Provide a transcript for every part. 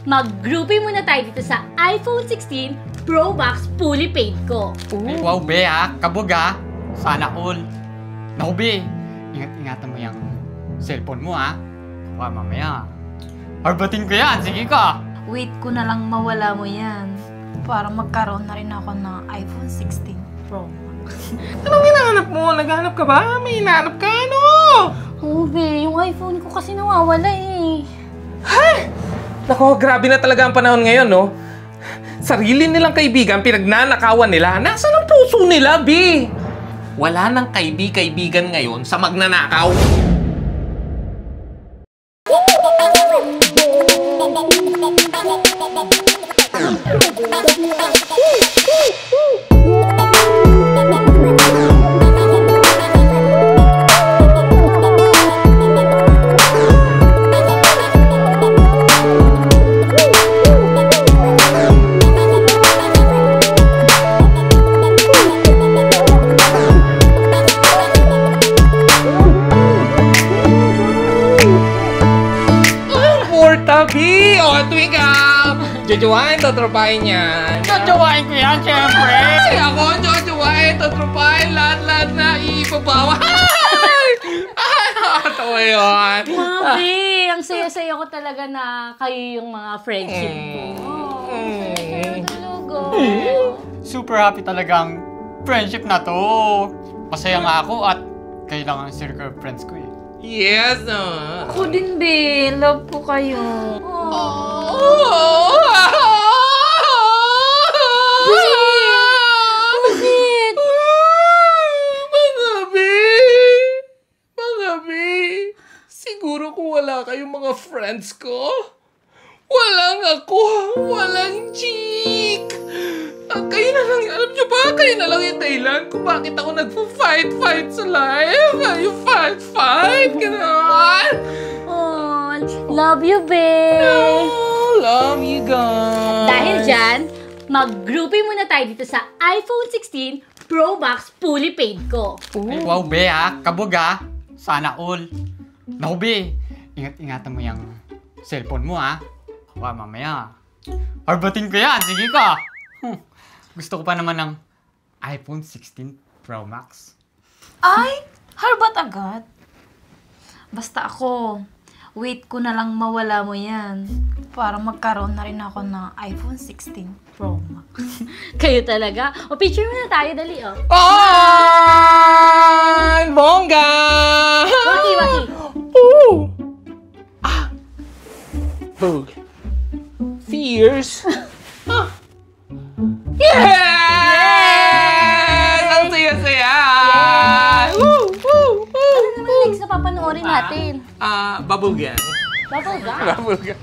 mag-groupie muna tayo dito sa iPhone 16 Pro Max fully paid ko. Wow, be ha. Kabog ha. Sana all. Naku, be. Ingat-ingatan mo yung cellphone mo ha. Baka mamaya. Harbatin ko yan. Sige ka. Wait ko na lang mawala mo yan. Para magkaroon na rin ako ng iPhone 16 Pro Max. Anong hinahanap mo? Naghahanap ka ba? May hinahanap ka, ano? Oo, be. Yung iPhone ko kasi nawawala eh. Hay! Nako, grabe na talaga ang panahon ngayon, no? Sarili nilang kaibigan, pinagnanakawan nila. Nasaan ang puso nila, B? Wala nang kaibigan ngayon sa magnanakaw. Tabi! O, tuwing ka! Jojowain, totropahin yan. Jojowain ko yan, syempre. Ay, ako, jojowain, totropahin, lahat-lahat na ipabawa. Ay! Ay, nakakatawa yun. Grabe, ang saya-saya ko talaga na kayo yung mga friendship ko. Saya talaga. Super happy talagang friendship na to. Masaya nga ako at kayo lang ang circle of friends ko eh. Yes, Ako din, be. Love ko kayo. Bakit? Mga be, siguro kung wala kayong mga friends ko, walang ako, walang chick. Kayo na lang, alam nyo ba, kayo na lang yung dahilan kung bakit ako nagpo-fight sa life. Yung fight, gano'n. Oh, love you, be. Oh, love you guys. Dahil dyan, mag-groupie muna tayo dito sa iPhone 16 Pro Max fully paid ko. Wow, be ha. Kabog ha. Sana all. Naku, be. Ingat-ingatan mo yung cellphone mo ha. Baka mamaya. Harbatin ko yan. Sige ka. Gusto ko pa naman ng iPhone 16 Pro Max. Ay, harbat agad. Basta ako, wait ko na lang mawala mo yan. Para magkaroon na rin ako ng iPhone 16 Pro Max. Kayo talaga. O, picture muna tayo. Dali, oh. Ay, bongga! Waki. Ooh! Ah! Vogue. Fierce. Yes! Ang saya-saya! Woo! Woo! Woo! Ano naman next na papanoorin natin? Bubblegum. Bubblegum? Bubblegum.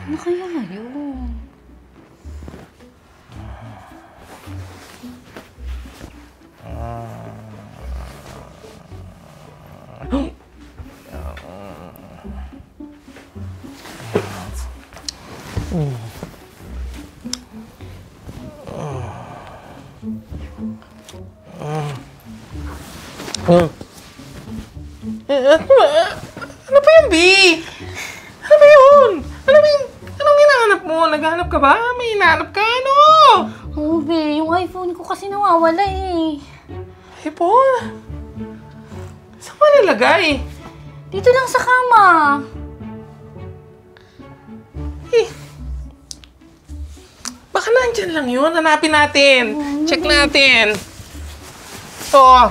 Ano kaya ngayon? Ano ba yun, B? Ano ba yun? Anong hinahanap mo? Naghahanap ka ba? May hinahanap ka, ano? Oo, be. Yung iPhone ko kasi nawawala eh. iPhone? Saan mo nilagay? Dito lang sa kama. Eh, baka nandyan lang yun. Hanapin natin. Check natin. Ito.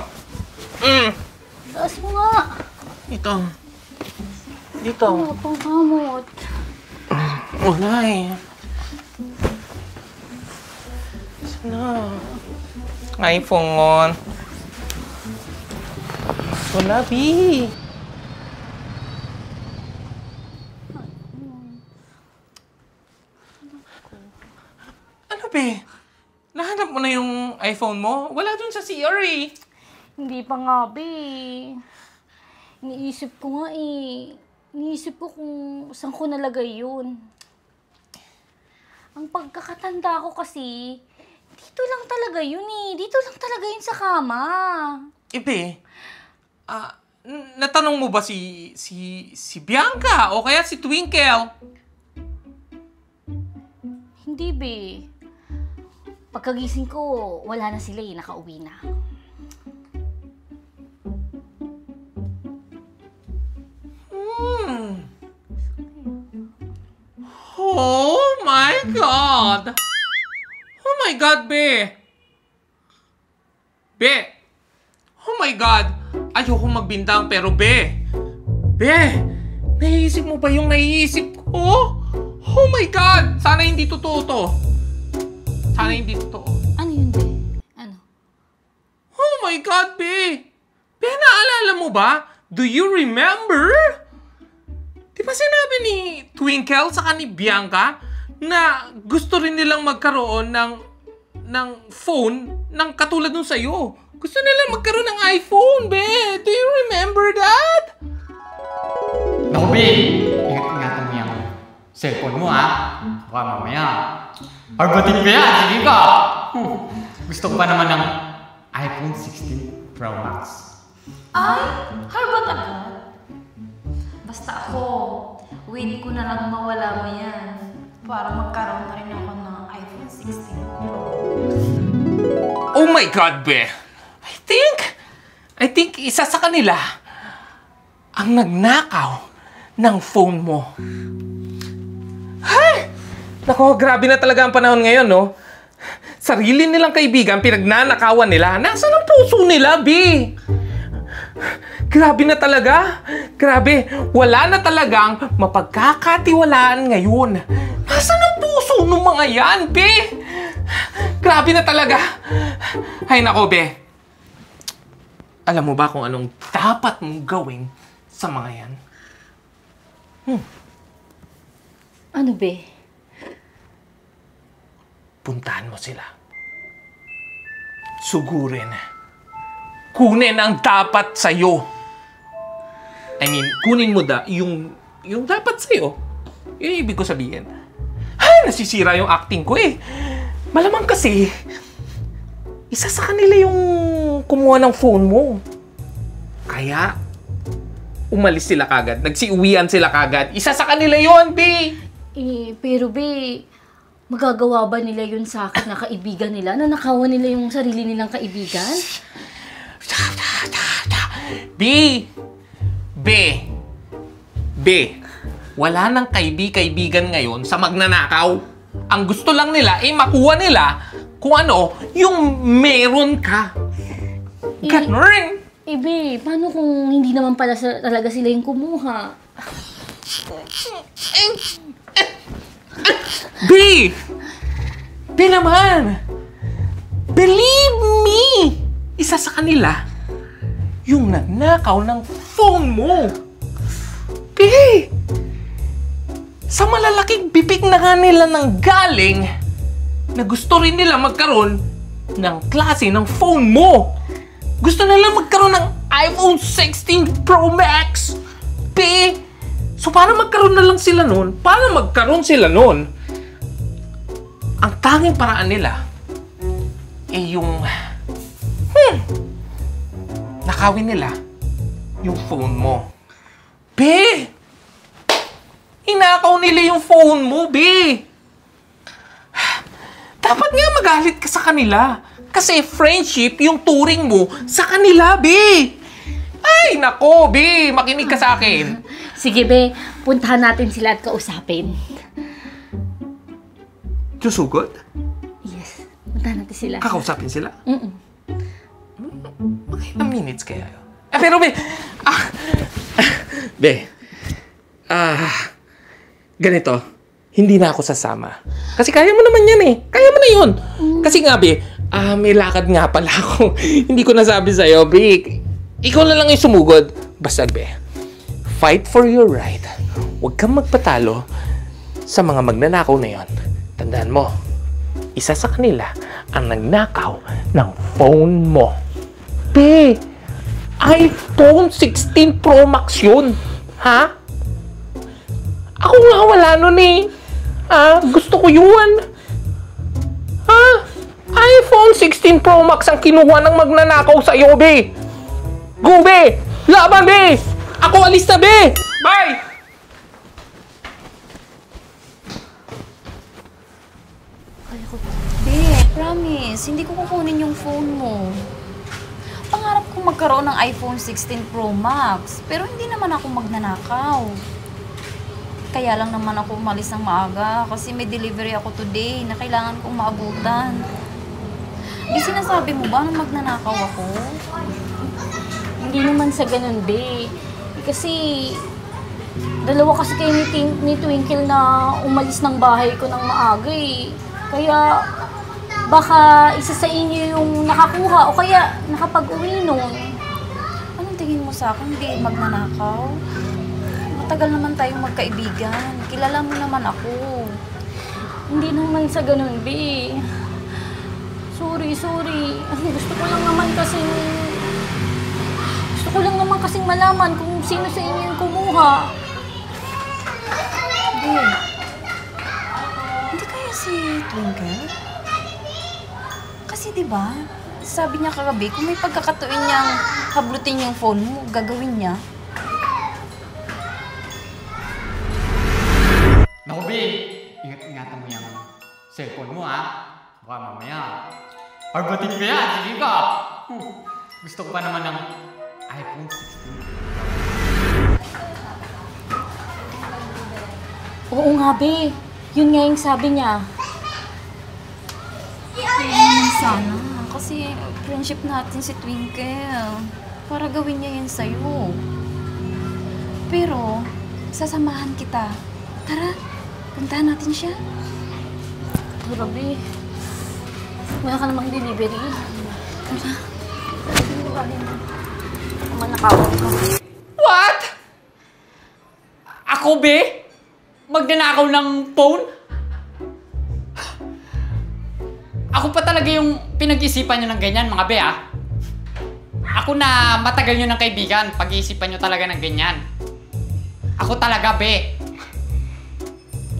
Taas mo nga. Ito. Dito. Wala pang kamot. Wala eh. Sana. iPhone. Wala, B. Ano, B? Nahanap mo na yung iPhone mo? Wala dun sa CR eh. Hindi pa nga, be. Iniisip ko nga eh. Iniisip ko kung saan ko nalagay yun. Ang pagkakatanda ko kasi, dito lang talaga yun eh. Dito lang talaga yun sa kama. Ibe, natanong mo ba si Bianca o kaya si Twinkle? Hindi, be. Pagkagising ko, wala na sila eh. Nakauwi na. Oh my God! Oh my God, Be! Be! Oh my God! Ayoko magbintang pero Be! Be! Naiisip mo ba yung naiisip ko? Oh my God! Sana hindi totoo to. Sana hindi totoo. Ano yun, be? Ano? Oh my God, Be! Be, naalala mo ba? Do you remember? Di ba sinabi ni Twinkle sa ni Bianca na gusto rin nilang magkaroon ng phone ng katulad nung sa'yo? Gusto nilang magkaroon ng iPhone, Be! Do you remember that? Naku, Be! Ingat-ingatan mo yung cellphone mo, ha? Baka mamaya. Harbatin ko yan! Sige ka! Gusto ko pa naman ng iPhone 16 Pro Max. Ay, harbat agad. Basta ako, wait ko na lang mawala mo yan para magkaroon na rin ako ng iPhone 16 Pro. Oh my God, Be! I think isa sa kanila ang nagnakaw ng phone mo. Hay! Nako, grabe na talaga ang panahon ngayon, no? Sarili nilang kaibigan, pinagnanakawan nila. Nasaan ang puso nila, Be? Grabe na talaga. Grabe, wala na talagang mapagkakatiwalaan ngayon. Nasaan ang puso ng mga yan, Be? Grabe na talaga. Hay nako, Be. Alam mo ba kung anong dapat mong gawin sa mga yan? Ano, be? Puntahan mo sila. Sugurin. Kunin ang dapat sa'yo. I mean, kunin mo yung dapat sa'yo. Yun yung ibig ko sabihin. Ay, nasisira yung acting ko eh. Malamang kasi, isa sa kanila yung kumuha ng phone mo. Kaya, umalis sila kagad. Nagsiuwian sila kagad. Isa sa kanila yon, B! Pero be, magagawa ba nila yun sa akin na kaibigan nila? Na nakawan nila yung sarili nilang kaibigan? B! Wala nang kaibigan ngayon sa magnanakaw. Ang gusto lang nila ay makuha nila kung ano yung meron ka. Ganun! Be, paano kung hindi naman pala talaga sila yung kumuha? B naman! Believe me! Isa sa kanila, yung nagnakaw ng phone mo. B! Sa malalaking bibig na nga nila nang galing na gusto rin nila magkaroon ng klase ng phone mo. Gusto nila magkaroon ng iPhone 16 Pro Max. B! So, para magkaroon na lang sila nun, ang tanging paraan nila ay yung nakawin nila yung phone mo. B! Inakaw nila yung phone mo, B! Dapat nga magalit ka sa kanila. Kasi friendship yung turing mo sa kanila, B! Ay, nako, B! Makinig ka sa akin. Sige, be. Puntahan natin sila at kausapin. Susugod? Yes. Puntahan natin sila. Kakausapin sila? Mm-mm. Mga ilang minutes kaya yun? Pero, be! Ganito. Hindi na ako sasama. Kasi kaya mo naman yan eh. Kaya mo na yun. Kasi nga, be, may lakad nga pala ako. Hindi ko nasabi sa'yo, be. Ikaw na lang yung sumugod. Basta, be, fight for your right. Huwag kang magpatalo sa mga magnanakaw na yon. Tandaan mo, isa sa kanila ang nagnakaw ng phone mo. Be, iPhone 16 Pro Max yun. Ha? Ako nga wala nun eh. Gusto ko yun. iPhone 16 Pro Max ang kinuha ng magnanakaw sa iyo, be. Go, be! Laban, be! Ako alis na, be! Bye! Be, promise, hindi ko kukunin yung phone mo. Pangarap kong magkaroon ng iPhone 16 Pro Max, pero hindi naman ako magnanakaw. Kaya lang naman ako umalis ng maaga kasi may delivery ako today na kailangan kong maabutan. Di sinasabi mo ba na magnanakaw ako? Hindi naman sa ganun, be. Kasi, dalawa kasi kayo ni Twinkle na umalis ng bahay ko ng maaga eh. Kaya, baka isa sa inyo yung nakakuha o kaya nakapag-uwi nun. Anong tingin mo sa akin? Hindi magnanakaw? Matagal naman tayong magkaibigan. Kilala mo naman ako. Hindi naman sa ganun, be. Sorry. Gusto ko lang naman kasing malaman kung sino sa inyo yung kumuha. Be, hindi kaya si Twinkle? Kasi diba, sabi niya kagabi, kung may pagkakatuin niyang hablutin yung phone mo, gagawin niya. Naku, be! Ingat-ingatan mo yung cellphone mo, ha? Baka mamaya. Harbatin ko yan! Sige ka! Gusto ko pa naman ng iPhone 16. Oo nga, be. Yun nga yung sabi niya. Sana. Kasi friendship natin si Twinkle. Para gawin niya yan sa'yo. Pero, sasamahan kita. Tara, puntahan natin siya. Grabe. Wala ka namang delivery. Manakawan ka. What? Ako, be? Magnanakaw ng phone? Ako pa talaga yung pinag-isipan nyo ng ganyan, mga be, ah. Ako na matagal nyo ng kaibigan, pag-iisipan nyo talaga ng ganyan. Ako talaga, be.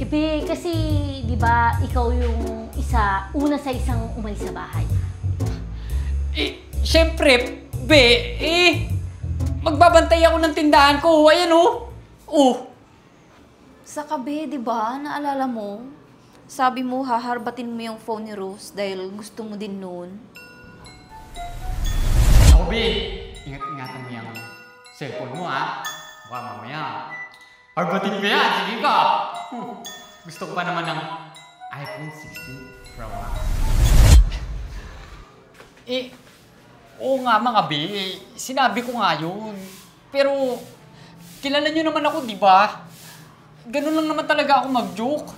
Ibe, kasi, di ba, ikaw yung una sa isang umalis sa bahay. Siyempre, be, magbabantay ako ng tindahan ko. Ayan, oh. Oh. Sa kabe, di ba? Naalala mo? Sabi mo, haharbatin mo yung phone ni Rose dahil gusto mo din noon. Ako, be, ingat-ingatan mo yung cellphone mo, ha? Baka mamaya. Harbatin ko yan. Sige ka. Gusto ko pa naman ng iPhone 16 Pro Max. Oo nga mga be. Sinabi ko nga yun. Pero, kilala nyo naman ako, di ba? Ganun lang naman talaga ako mag-joke.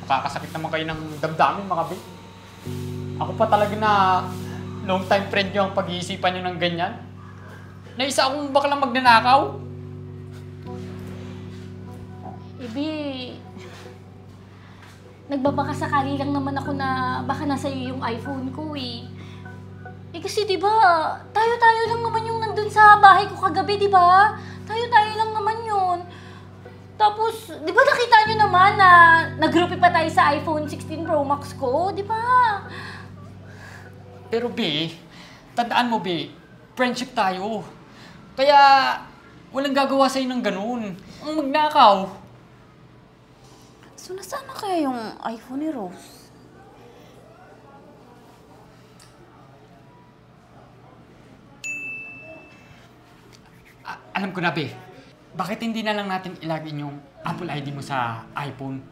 Nakakasakit naman kayo ng damdamin, mga be. Ako pa talaga na long time friend nyo ang pag-iisipan nyo ng ganyan. Na isa akong baklang magnanakaw. Ibe, nagbabakasakali lang naman ako na baka nasa iyo yung iPhone ko eh. Kasi di ba, tayo-tayo lang naman yung nandun sa bahay ko kagabi, di ba? Tayo-tayo lang naman yun. Tapos, di ba nakita nyo naman na nag-groupie pa tayo sa iPhone 16 Pro Max ko, di ba? Pero be, tandaan mo be, friendship tayo. Kaya, walang gagawa sa'yo ng ganun. Ang magnakaw. So, nasaan na kaya yung iPhone ni Rose? Alam ko na, be. Bakit hindi na lang natin ilagin yung Apple ID mo sa iPhone?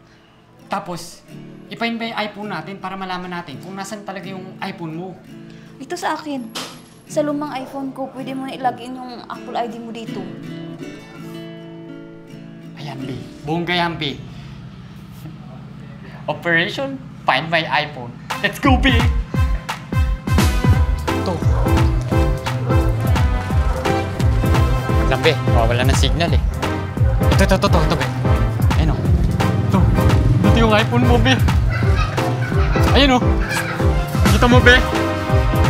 Tapos, ipahin ba yung iPhone natin para malaman natin kung nasan talaga yung iPhone mo? Dito sa akin. Sa lumang iPhone ko, pwede mo na ilagin yung Apple ID mo dito. Ayan, be. Bongga yan, be. Operation Find My iPhone. Let's go, be! Ito. Lang, be. Wala ng signal, eh. Ito, be. Ayun, oh. Ito yung iPhone mo, be. Ayun, oh. Kita mo, be.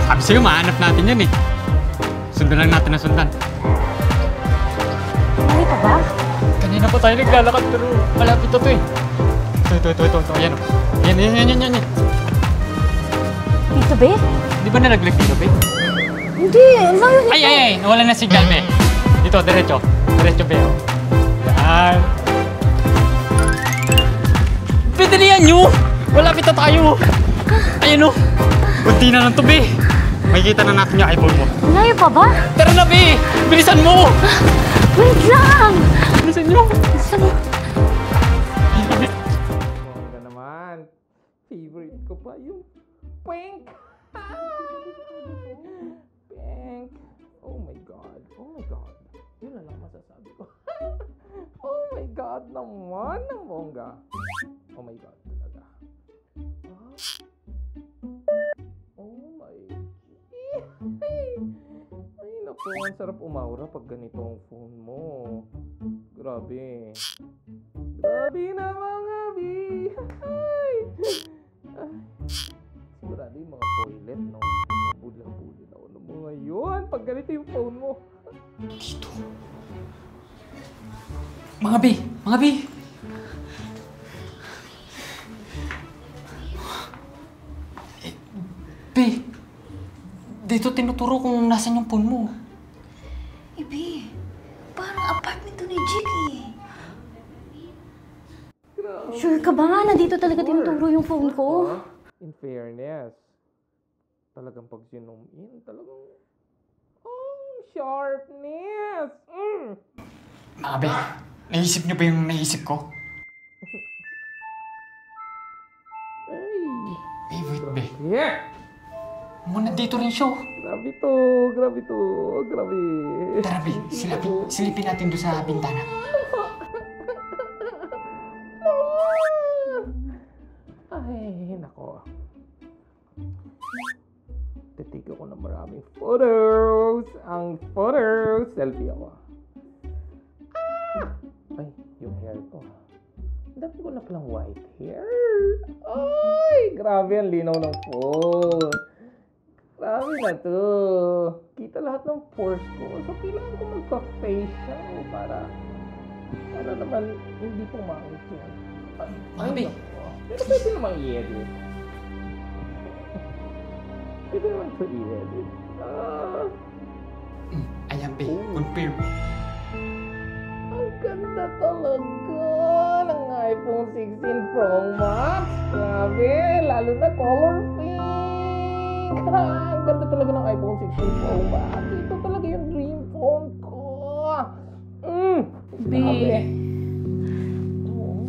Sabi sa'yo, mahanap natin yan, eh. Sundan lang natin na sundan. Ay pa ba? Kanina pa tayo naglalakad, pero malapit ito, eh. Ito. Ayan, oh. Yan. Dito, be? Di ba nalaglag dito, be? Hindi, layo nito. Ay, nawala na signal, be. Dito, diretso. Diretso, be. Oh. Yan. Pwede na yan, Yu. Malapit na tayo. Ayun, oh. Kunti na lang to, be. Makikita na natin yung iPhone mo. Layo pa ba? Tara na, be. Bilisan mo. Wait lang! Bilisan nyo. Bilisan mo. Bongga naman. Favorite ko pa yung pink. Pink. Oh my God. Oh my God. Yun na lang masasabi ko. Oh my God naman ng bongga. Oh my God talaga. Oh my God. Ay naku, ang sarap umaura pag ganito ang phone mo. Grabe. Grabe na mga bi. Ay. Sigurado yung mga toilet, no? Mabudla-budla ako ng mga yun. Pag ganito yung phone mo. Dito. Mga be. Mga be. Be. Dito tinuturo kung nasan yung phone mo. Ibi, parang apartment to ni Jik eh. Sure ka ba? Nandito talaga tinuturo yung phone ko. In fairness, talagang pag zoom in, talagang sharpness! Mga be, naisip niyo ba yung naisip ko? Ay! Wait, be. Yeah! Nandito rin siya. Grabe to! Grabe to! Grabe! Tara, be. Silipin natin doon sa bintana. Ay, nako. Titig ako ng maraming photos. Ang photos. Selfie ako. Ay, yung hair ko. Dami ko na palang white hair. Ay, grabe ang linaw ng phone. Grabe na to. Kita lahat ng pores ko. So, kailangan ko magpa-facial para naman hindi pumangit yun. Mami. Pero pwede namang i-edit. Pwede naman ito i-edit. Ayan, be. Confirm. Ang ganda talaga ng iPhone 16 Pro Max. Grabe, lalo na color pink. Ang ganda talaga ng iPhone 16 Pro Max. Ito talaga yung dream phone ko. Grabe.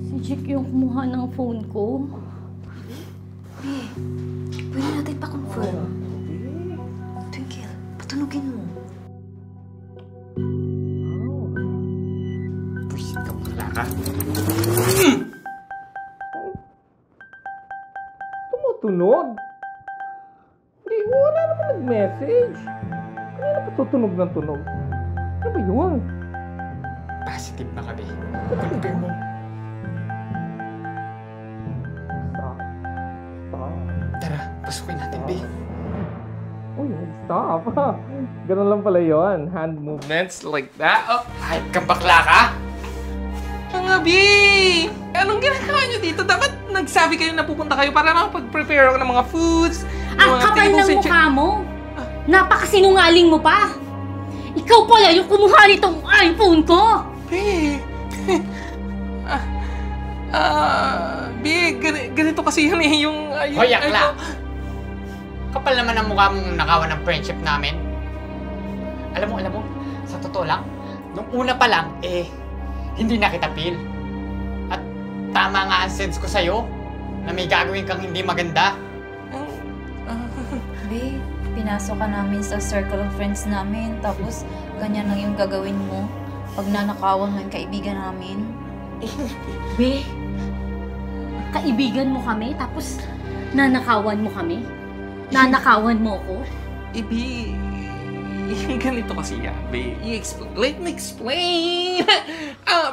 Si Jik yung kumuha ng phone ko. Pwede natin pa-confirm. Twinkle, patunugin mo. Pusit ka, bakla ka. Tumutunog? Hindi, wala naman nag-message. Kanina pa tutunog ng tunog. Ano ba yun? Positive na ka, be. Confirm mo. Stop. Tara, pasukin natin, be. Uy, stop. Ganun lang pala yun. Hand movements like that. Oh, Kahit kang bakla ka? mga B! Anong ginagawa nyo dito? Dapat nagsabi kayo na pupunta kayo para nakapag-prepare ako ng mga foods. Ang kapal ng mukha mo! Napakasinungaling mo pa! Ikaw pala yung kumuha nitong iPhone ko! B! B, ganito kasi yun eh, yung... Hoy, akla! Kapal naman ang mukha mong nakawan ng friendship namin. Alam mo, sa totoo lang, nung una pa lang, hindi na kita feel. At tama nga ang sense ko sa'yo, na may gagawin kang hindi maganda. Be, pinasok ka namin sa circle of friends namin, tapos ganyan lang yung gagawin mo pag nanakawan mo yung kaibigan namin. Be, kaibigan mo kami, tapos nanakawan mo kami? Nanakawan mo ko? B, ganito kasi yan, B. Let me explain.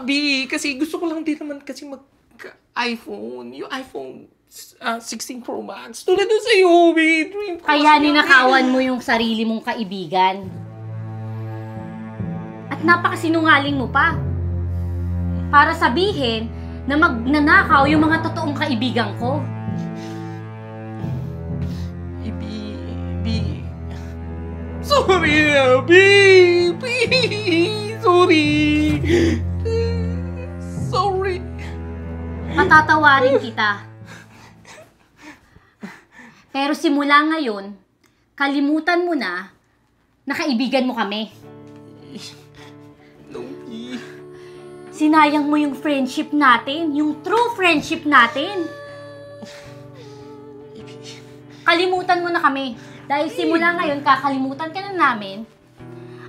B, kasi gusto ko lang din naman kasi mag-iPhone. Yung iPhone 16 Pro Max. Tulad doon sa'yo, B. Dream ko. Kaya ninakawan mo yung sarili mong kaibigan. At napakasinungaling mo pa. Para sabihin na magnanakaw yung mga totoong kaibigan ko. B. So, Sorry na, B! B! Sorry! Sorry! Patatawarin kita. Pero simula ngayon, kalimutan mo na kaibigan mo kami. No, B. Sinayang mo yung friendship natin, yung true friendship natin. Kalimutan mo na kami. Dahil simula ngayon, kakalimutan ka na namin.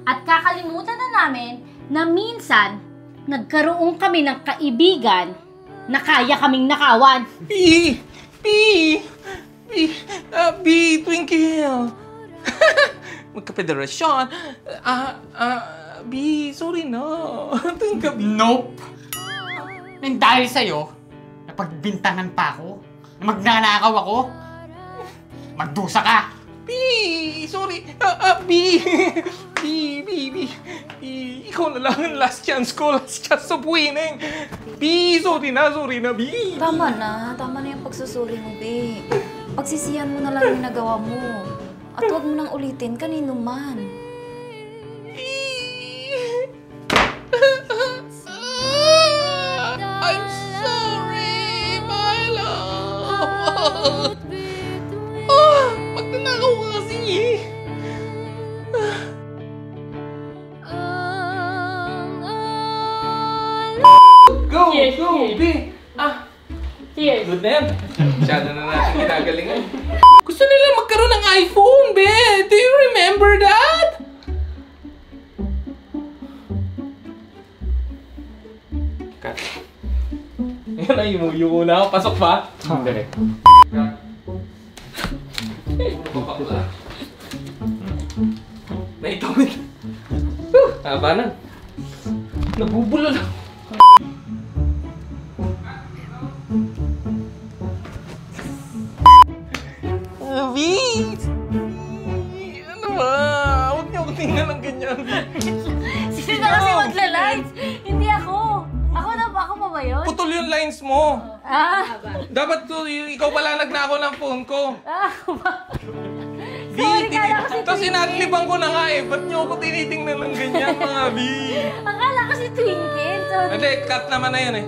At kakalimutan na namin na minsan, nagkaroon kami ng kaibigan na kaya kaming nakawan. B! B! B! B! Twinkle! Magkapederasyon. B, sorry na. Twinkle, B. Nope! Nang dahil sa'yo, napagbintangan pa ako, na magnanakaw ako, magdusa ka! B! Sorry. B! B! B! B! B! Ikaw na lang ang last chance ko. Last chance of winning. B! Sorry na, B! Tama na yung pagsusuri mo, be. Pagsisihan mo na lang yung nagawa mo. At huwag mo nang ulitin kanino man. I'm sorry, my love. Magnanakaw ka kasi. Go! Cheers, Go! cheers. B! Cheers. Good na yan. Masyado na natin ginagalingan. Gusto nila magkaroon ng iPhone, be! Do you remember that? Cut. Yan na, yuko na ako. Pasok pa. Direct. Cut. Bakla. Naitawid. Haba na. Nabubulol ako. Vince! Ano ba? Huwag niyo ako tingnan ng ganyan. Sino na kasi magla-lights? Hindi ako. Ako pa ba yun? Putol yung lines mo. Dapat ikaw pala nagnakaw ng phone ko. Ako ba? B, tapos inadliban ko na nga eh. Ba't niyo ako tinitingnan ng ganyan, mga B? Akala ko si Twinkle. Sorry. Hindi, cut naman na yan eh.